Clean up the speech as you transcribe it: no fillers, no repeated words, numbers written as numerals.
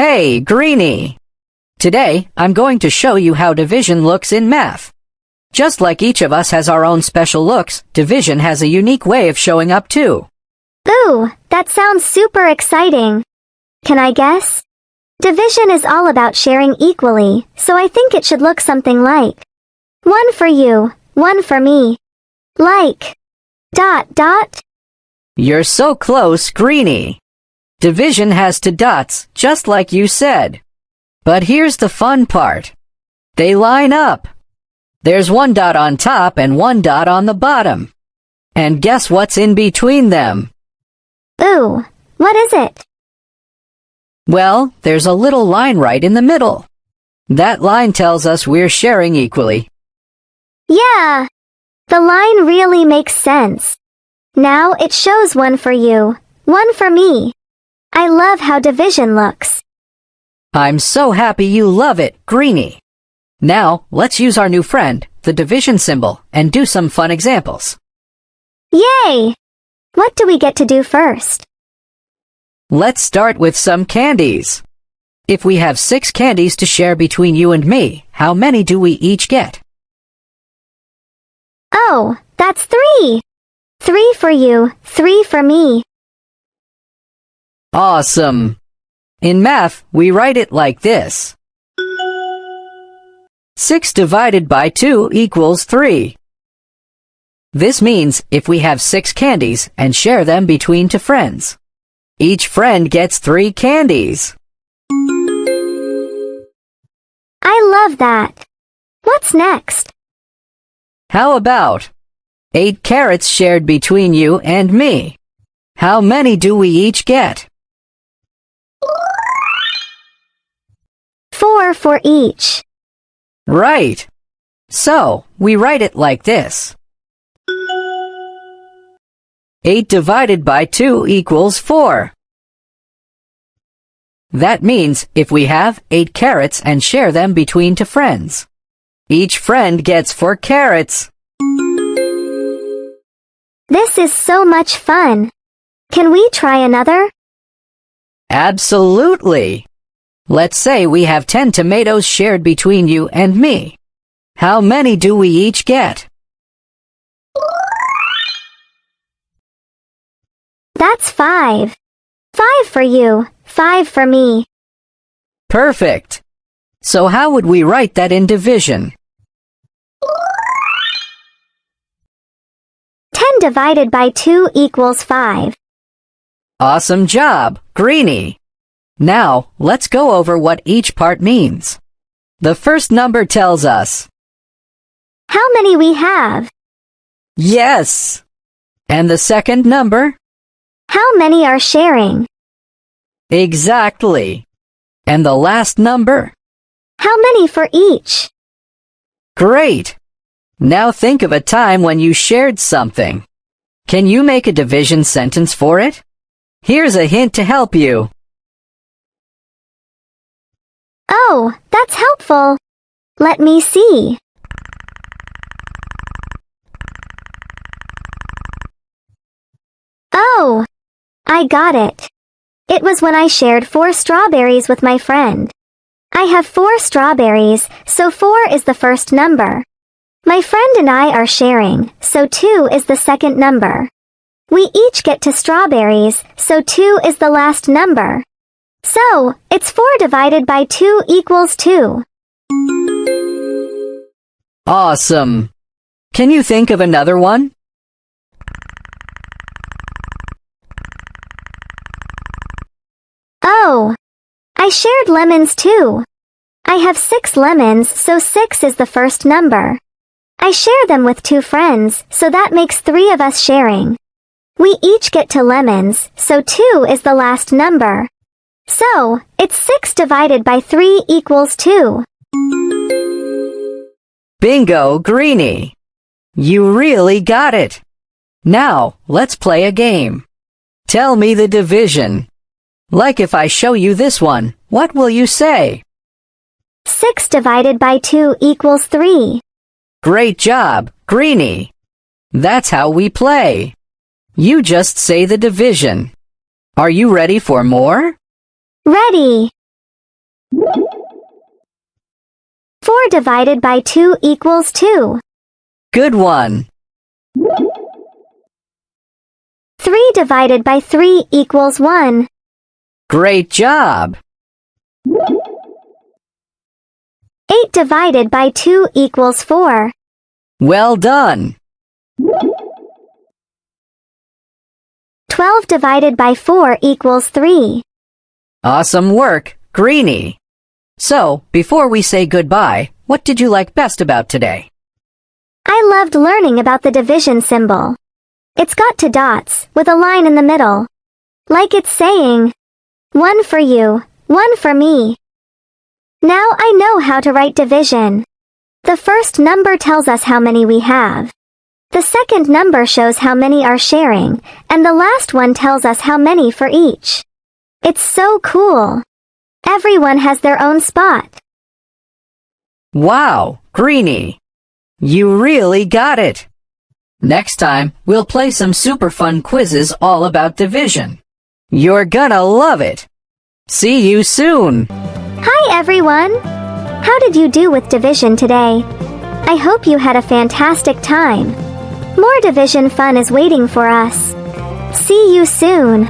Hey, Greenie! Today, I'm going to show you how division looks in math. Just like each of us has our own special looks, division has a unique way of showing up too. Ooh, that sounds super exciting. Can I guess? Division is all about sharing equally, so I think it should look something like 1 for you, 1 for me. Like... ... You're so close, Greenie. Division has 2 dots, just like you said. But here's the fun part. They line up. There's 1 dot on top and 1 dot on the bottom. And guess what's in between them? Ooh, what is it? Well, there's a little line right in the middle. That line tells us we're sharing equally. Yeah, the line really makes sense. Now it shows 1 for you, 1 for me. I love how division looks. I'm so happy you love it, Greenie. Now, let's use our new friend, the division symbol, and do some fun examples. Yay! What do we get to do first? Let's start with some candies. If we have 6 candies to share between you and me, how many do we each get? Oh, that's 3! 3 for you, 3 for me. Awesome! In math, we write it like this. 6 divided by 2 equals 3. This means if we have 6 candies and share them between 2 friends, each friend gets 3 candies. I love that. What's next? How about 8 carrots shared between you and me? How many do we each get? 4 for each. Right. So, we write it like this. 8 divided by 2 equals 4. That means if we have 8 carrots and share them between 2 friends, each friend gets 4 carrots. This is so much fun. Can we try another? Absolutely. Let's say we have 10 tomatoes shared between you and me. How many do we each get? That's 5. 5 for you, 5 for me. Perfect. So how would we write that in division? 10 divided by 2 equals 5. Awesome job, Greenie. Now, let's go over what each part means. The first number tells us how many we have. Yes. And the second number? How many are sharing. Exactly. And the last number? How many for each. Great. Now think of a time when you shared something. Can you make a division sentence for it? Here's a hint to help you. Oh, that's helpful. Let me see. Oh, I got it. It was when I shared 4 strawberries with my friend. I have 4 strawberries, so 4 is the first number. My friend and I are sharing, so 2 is the second number. We each get 2 strawberries, so 2 is the last number. So, it's 4 divided by 2 equals 2. Awesome. Can you think of another one? Oh, I shared lemons too. I have 6 lemons, so 6 is the first number. I share them with 2 friends, so that makes 3 of us sharing. We each get 2 lemons, so 2 is the last number. So, it's 6 divided by 3 equals 2. Bingo, Greenie. You really got it. Now, let's play a game. Tell me the division. Like if I show you this one, what will you say? 6 divided by 2 equals 3. Great job, Greenie. That's how we play. You just say the division. Are you ready for more? Ready. 4 divided by 2 equals 2. Good one. 3 divided by 3 equals 1. Great job. 8 divided by 2 equals 4. Well done. 12 divided by 4 equals 3. Awesome work, Greenie. So, before we say goodbye, what did you like best about today? I loved learning about the division symbol. It's got 2 dots, with a line in the middle. Like it's saying, 1 for you, 1 for me. Now I know how to write division. The first number tells us how many we have. The second number shows how many are sharing, and the last one tells us how many for each. It's so cool. Everyone has their own spot. Wow, Greenie. You really got it. Next time, we'll play some super fun quizzes all about division. You're gonna love it. See you soon. Hi everyone! How did you do with division today? I hope you had a fantastic time. More division fun is waiting for us. See you soon!